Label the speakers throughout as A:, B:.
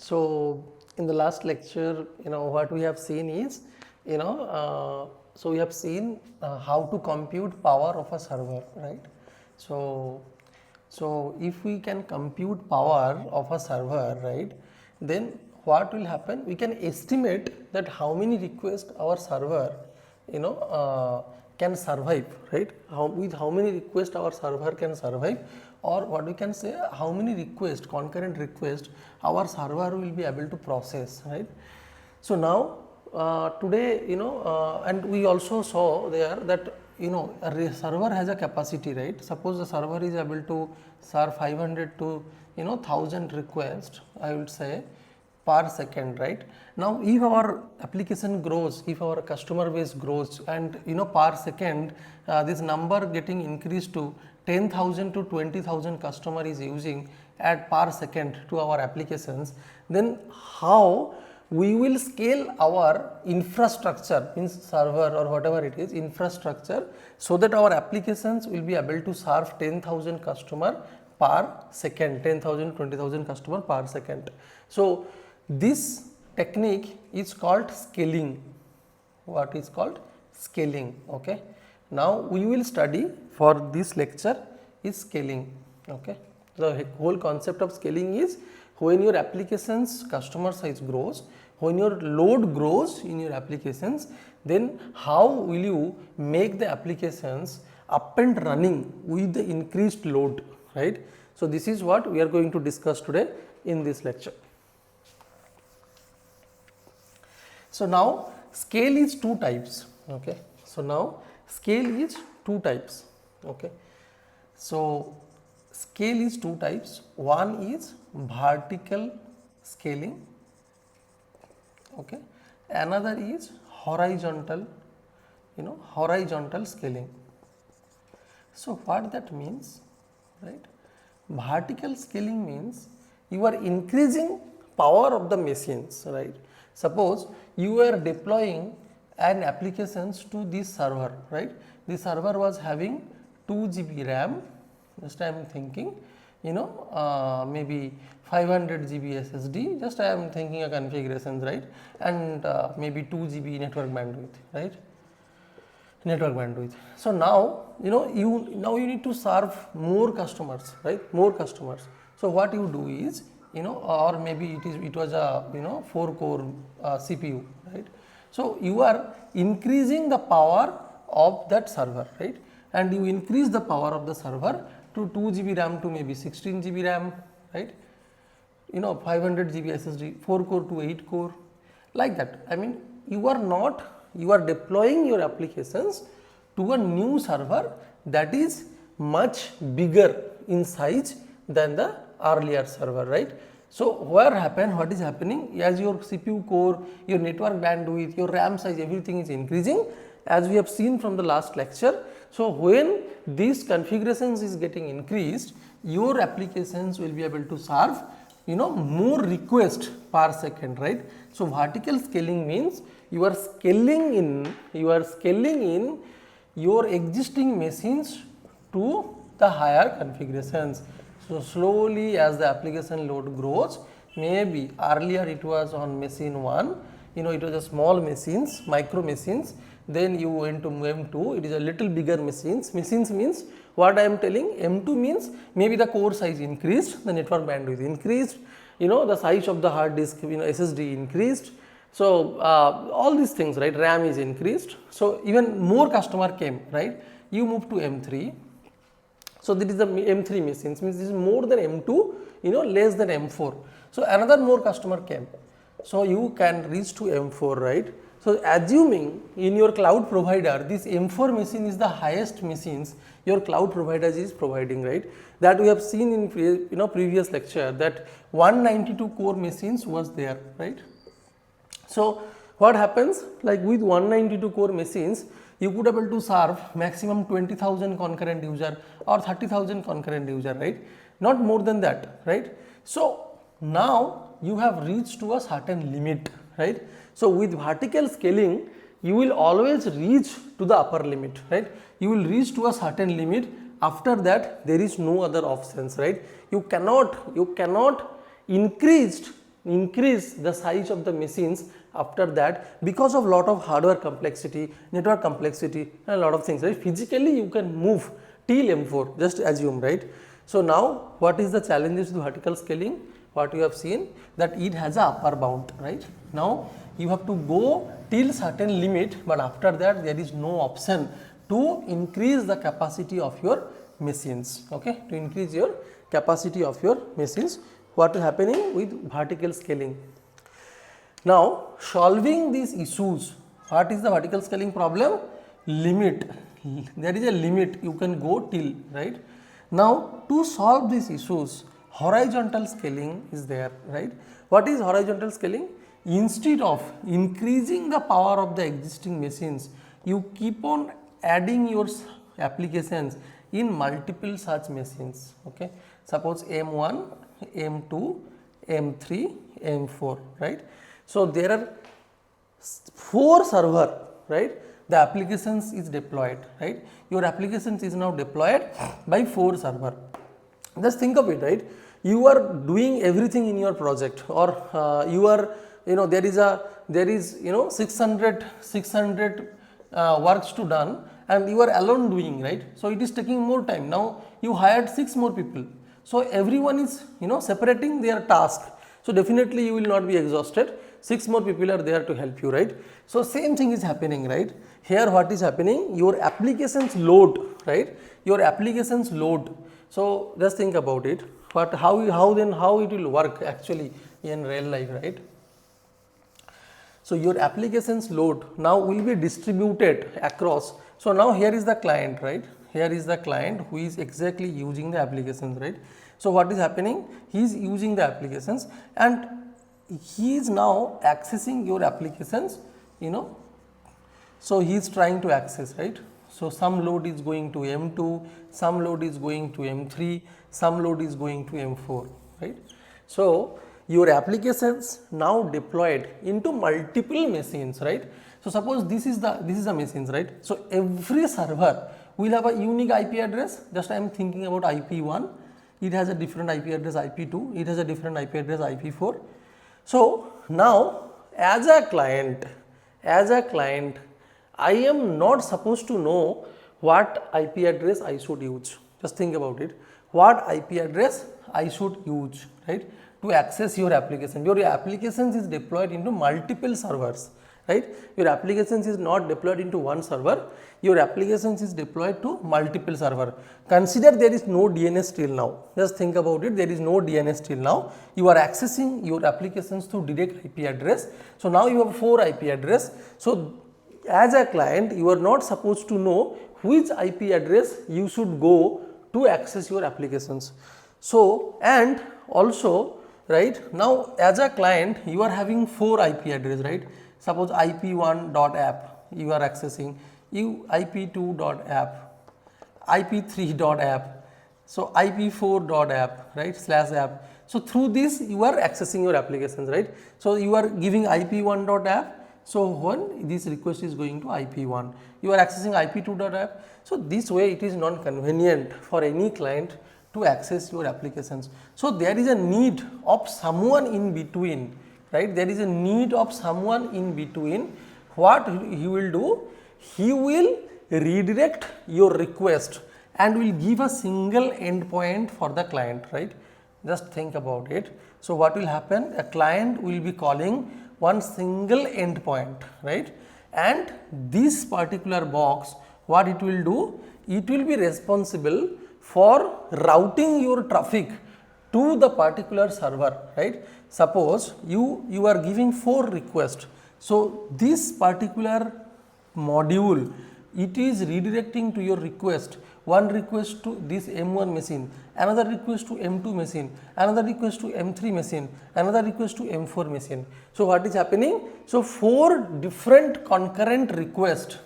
A: So in the last lecture, what we have seen is, so we have seen how to compute power of a server, right? So if we can compute power of a server, right, then what will happen? We can estimate that how many requests our server, can survive, right? With how many requests our server can survive, or what we can say, how many requests, concurrent requests, our server will be able to process, right? So now today, and we also saw there that a server has a capacity, right? Suppose the server is able to serve 500 to 1000 requests, I would say, per second, right? Now if our application grows, if our customer base grows, and per second this number getting increased to 10,000 to 20,000 customer is using at per second to our applications, then how we will scale our infrastructure, means server or whatever it is, infrastructure, so that our applications will be able to serve 10,000 customer per second, 10,000, 20,000 customer per second. So this technique is called scaling. What is called scaling? Okay. Now we will study for this lecture is scaling. Okay. The whole concept of scaling is when your applications customer size grows, when your load grows in your applications, then how will you make the applications up and running with the increased load, right? So this is what we are going to discuss today in this lecture. So now scale is two types. Okay. So now scale is two types. Okay. So scale is two types. One is vertical scaling. Okay. Another is horizontal, horizontal scaling. So what that means, right? Vertical scaling means you are increasing power of the machines, right? Suppose you are deploying an applications to this server, right? This server was having 2 GB RAM, just I am thinking, maybe 500 GB SSD, just I am thinking a configurations, right? And maybe 2 GB network bandwidth, right? Network bandwidth. So now, you need to serve more customers, right? More customers. So what you do is, or maybe it was a 4-core CPU, right? So you are increasing the power of that server, right? And you increase the power of the server to 2 GB RAM to maybe 16 GB RAM, right? 500 GB SSD, 4-core to 8-core, like that. I mean, you are deploying your applications to a new server that is much bigger in size than the earlier server, right? So what is happening, as your CPU core, your network bandwidth, your RAM size, everything is increasing, as we have seen from the last lecture. So when these configurations is getting increased, your applications will be able to serve more requests per second, right? So vertical scaling means you are scaling in your existing machines to the higher configurations. So slowly, as the application load grows, maybe earlier it was on machine 1, it was a small machines, micro machines, then you went to M2, it is a little bigger machines. Machines means what I am telling, M2 means maybe the core size increased, the network bandwidth increased, the size of the hard disk, SSD increased. So all these things, right, RAM is increased. So even more customer came, right, you move to M3. So this is the M3 machines, means this is more than M2, less than M4. So another more customer came. So you can reach to M4, right? So assuming in your cloud provider, this M4 machine is the highest machines your cloud provider is providing, right? That we have seen in previous lecture, that 192 core machines was there, right? So what happens, like with 192 core machines, you could able to serve maximum 20,000 concurrent user or 30,000 concurrent user, right? Not more than that, right? So now you have reached to a certain limit, right? So with vertical scaling, you will always reach to the upper limit, right? You will reach to a certain limit. After that, there is no other options, right? You cannot increase increase the size of the machines after that because of lot of hardware complexity, network complexity and a lot of things, right. Physically you can move till M4, just assume, right. So now what is the challenges to vertical scaling? What you have seen that it has a upper bound, right. Now you have to go till certain limit, but after that there is no option to increase the capacity of your machines, okay, to increase your capacity of your machines. What is happening with vertical scaling? Now solving these issues, what is the vertical scaling problem? Limit, there is a limit you can go till, right. Now to solve these issues, horizontal scaling is there, right. What is horizontal scaling? Instead of increasing the power of the existing machines, you keep on adding your applications in multiple such machines, okay. Suppose M1, M2, M3, M4, right. So there are 4 server, right, the applications is deployed, right. Your applications is now deployed by 4 server. Just think of it, right. You are doing everything in your project, or you are, there is 600 works to done and you are alone doing, right. So it is taking more time. Now you hired 6 more people, so everyone is separating their task, so definitely you will not be exhausted. 6 more people are there to help you, right. So same thing is happening, right. Here what is happening, your applications load, right, your applications load. So just think about it, but how it will work actually in real life, right. So your applications load now will be distributed across. So now here is the client, right, here is the client who is exactly using the applications, right. So what is happening, he is using the applications and he is now accessing your applications, so he is trying to access, right. So some load is going to M2, some load is going to M3, some load is going to M4, right. So your applications now deployed into multiple machines, right. So suppose this is the machines, right. So every server will have a unique IP address. Just I am thinking about IP1, it has a different IP address IP2, it has a different IP address IP4. So now as a client, I am not supposed to know what IP address I should use. Just think about it, what IP address I should use, right, to access your application. Your applications is deployed into multiple servers, right. Your applications is not deployed into one server, your applications is deployed to multiple server. Consider there is no DNS till now. Just think about it, there is no DNS till now. You are accessing your applications through direct IP address. So now you have 4 IP address. So as a client, you are not supposed to know which IP address you should go to access your applications. So and also, right, now as a client you are having 4 IP address, right. Suppose IP1.app you are accessing, IP2.app, IP3.app, so IP4.app, right, /app. So through this you are accessing your applications, right. So you are giving IP1.app. So when this request is going to IP1, you are accessing IP2.app. So this way it is not convenient for any client to access your applications. So there is a need of someone in between, right. There is a need of someone in between. What he will do? He will redirect your request and will give a single endpoint for the client, right. Just think about it. So what will happen? A client will be calling one single endpoint, right, and this particular box, what it will do? It will be responsible for routing your traffic to the particular server, right. Suppose you are giving 4 requests. So this particular module, it is redirecting to your request, one request to this M1 machine, another request to M2 machine, another request to M3 machine, another request to M4 machine. So what is happening? So 4 different concurrent requests,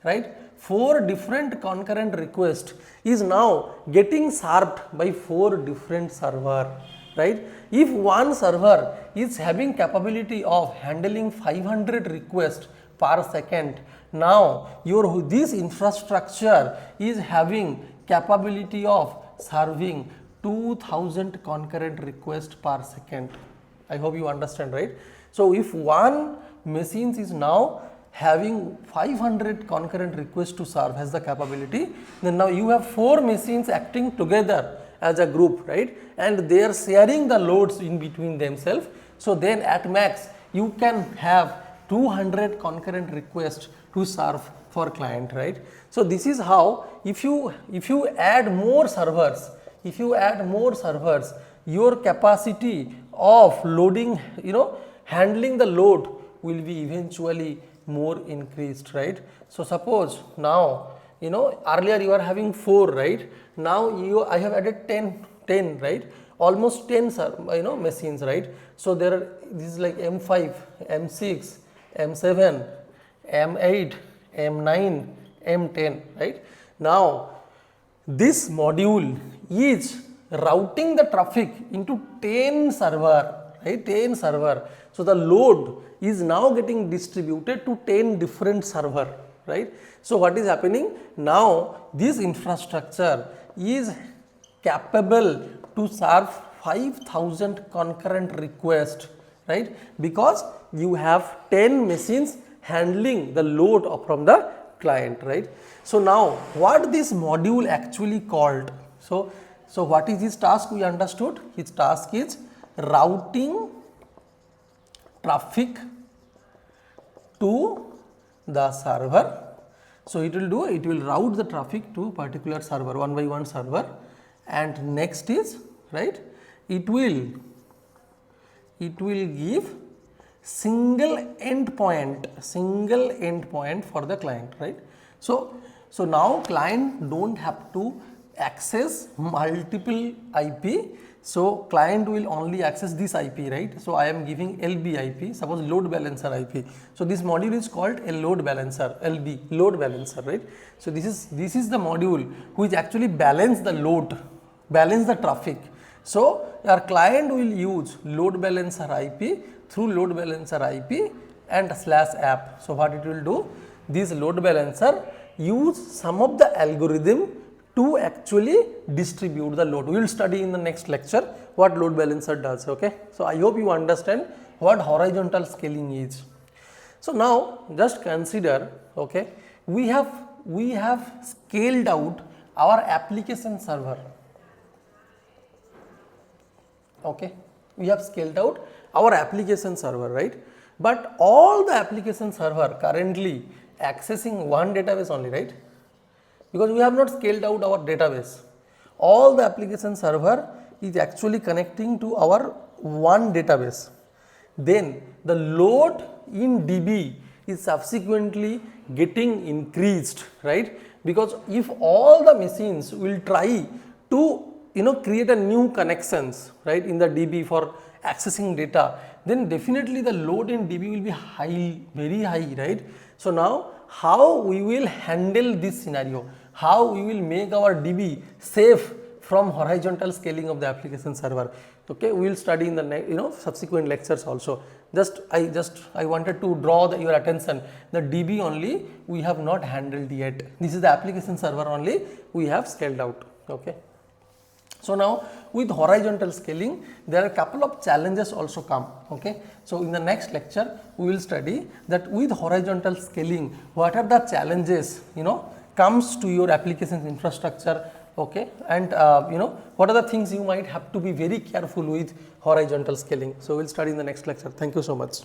A: right, 4 different concurrent requests is now getting served by 4 different server, right. If one server is having capability of handling 500 requests per second, now this infrastructure is having capability of serving 2000 concurrent requests per second. I hope you understand, right? So if one machine is now having 500 concurrent requests to serve has the capability, then now you have 4 machines acting together as a group, right, and they are sharing the loads in between themselves. So then at max you can have 200 concurrent requests to serve for client, right. So this is how if you add more servers, your capacity of loading, handling the load will be eventually more increased, right. So suppose now, earlier you are having 4, right, now I have added 10, right, almost 10 machines, right. So there are, this is like M5, M6, M7, M8, M9, M10, right. Now this module is routing the traffic into 10 server, right, 10 server. So the load is now getting distributed to 10 different server, right. So what is happening now, this infrastructure is capable to serve 5,000 concurrent requests, right, because you have 10 machines handling the load from the client, right. So now what this module actually called, so what is his task? We understood his task is routing traffic to the server. So it will route the traffic to particular server, one by one server, and next is, right, it will give single endpoint for the client, right. So now client don't have to access multiple IP. So client will only access this IP, right. So I am giving LB IP, suppose load balancer IP. So this module is called a load balancer, LB, load balancer, right. So this is the module which actually balance the load, balance the traffic. So our client will use load balancer IP through load balancer IP and /app. So what it will do, this load balancer use some of the algorithm to actually distribute the load. We will study in the next lecture what load balancer does, okay. So I hope you understand what horizontal scaling is. So now just consider, okay, we have scaled out our application server, okay, we have scaled out our application server, right, but all the application server currently accessing one database only, right, because we have not scaled out our database. All the application server is actually connecting to our one database. Then the load in DB is subsequently getting increased, right, because if all the machines will try to create a new connections, right, in the DB for accessing data, then definitely the load in DB will be high, very high, right. So now how we will handle this scenario, how we will make our DB safe from horizontal scaling of the application server, okay, we will study in the subsequent lectures also. I wanted to draw your attention, the DB only we have not handled yet, this is the application server only we have scaled out, okay. So now with horizontal scaling there are a couple of challenges also come, okay. So in the next lecture we will study that with horizontal scaling what are the challenges comes to your applications infrastructure, okay, and what are the things you might have to be very careful with horizontal scaling. So we will study in the next lecture. Thank you so much.